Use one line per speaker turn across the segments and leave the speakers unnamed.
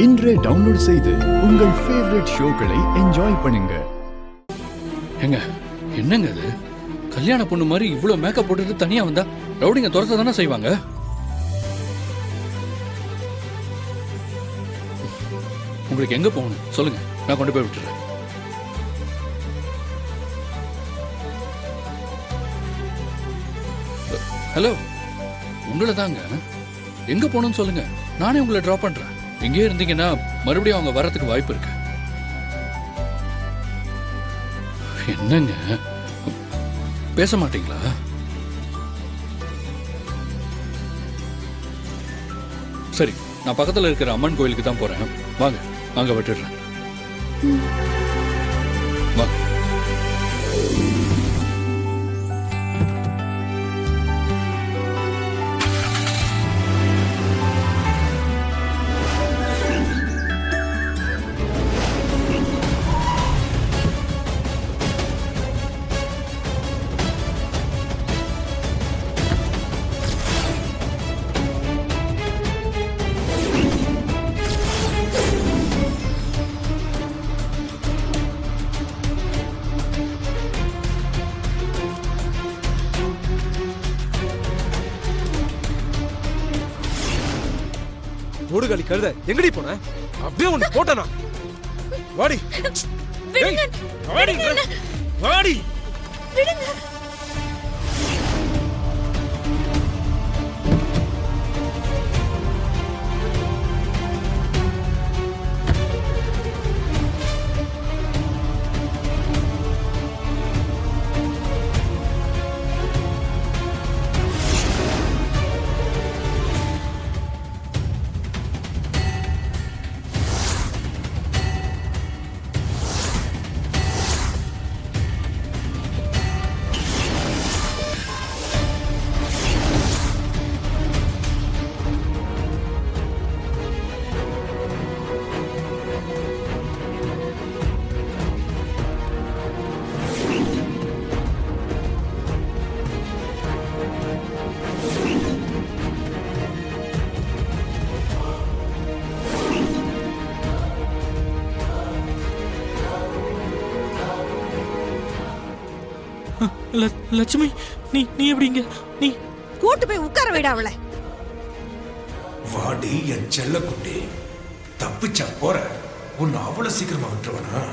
இன்றே டவுன்லோட் செய்து உங்கள் ஃபேவரட் ஷோக்களை என்ஜாய் பண்ணுங்க.
ஏங்க என்னங்க அது? கல்யாண பொண்ணு மாதிரி இவ்வளவு மேக்கப் போட்டுட்டு தனியா வந்தா ரவுடிங்க துரத்த தானே செய்வாங்க. உங்களுக்கு எங்க போகணும் சொல்லுங்க, நான் கொண்டு போய் விட்டுறேன். ஹலோ, உங்களை தாங்க. எங்க போகணும்னு சொல்லுங்க, நானே உங்களை டிராப் பண்றேன். இங்கே இருந்தீங்கன்னா மறுபடியும் அவங்க வர்றதுக்கு வாய்ப்பு இருக்கு. என்னங்க பேச மாட்டீங்களா? சரி, நான் பக்கத்துல இருக்கிற அம்மன் கோயிலுக்கு தான் போறேன். வாங்க, அங்க விட்டுடுறேன். வாங்க.
ஓடுகாலி கழுத எங்கடி போன? அப்படியே ஒண்ணு போட்டனா? வாடி வாடி வாடி.
லட்சுமி, நீ நீ எப்படிங்க? நீ
கூட்டு போய் உட்கார விட அவளை.
வாடி என் செல்ல குட்டி, தப்பிச்சா போற. உன்னை அவ்வளவு சீக்கிரமா விட்டுருவனா?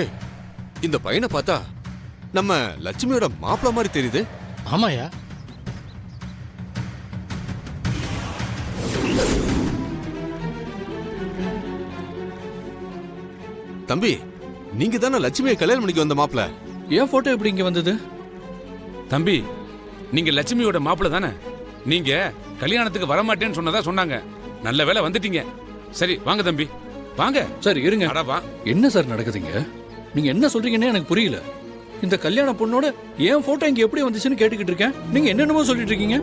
ஏய், இந்த பையனை பார்த்தா நம்ம லட்சுமியோட மாப்பிள்ள மாதிரி தெரியுது.
ஆமாயா.
தம்பி, நீங்க தானே லட்சுமியை கல்யாணம் பண்ணிக்க வந்த மாப்பிள்ள?
ஏன் போட்டோ எப்படி இங்க வந்தது?
தம்பி, நீங்க லட்சுமியோட மாப்பிள்ள தானே? நீங்க கல்யாணத்துக்கு வரமாட்டேன்னு சொன்னதா சொன்னாங்க. நல்ல வேளை வந்துட்டீங்க. சரி வாங்க தம்பி, வாங்க.
சரி இருங்க.
அட வா.
என்ன சார் நடக்குதுங்க? நீங்க என்ன சொல்றீங்கன்னு எனக்கு புரியல. இந்த கல்யாண பொண்ணோட ஏன் போட்டோ இங்க எப்படி வந்துச்சுன்னு கேட்டுக்கிட்டு இருக்கேன். நீங்க என்னென்னமோ சொல்லிட்டு இருக்கீங்க.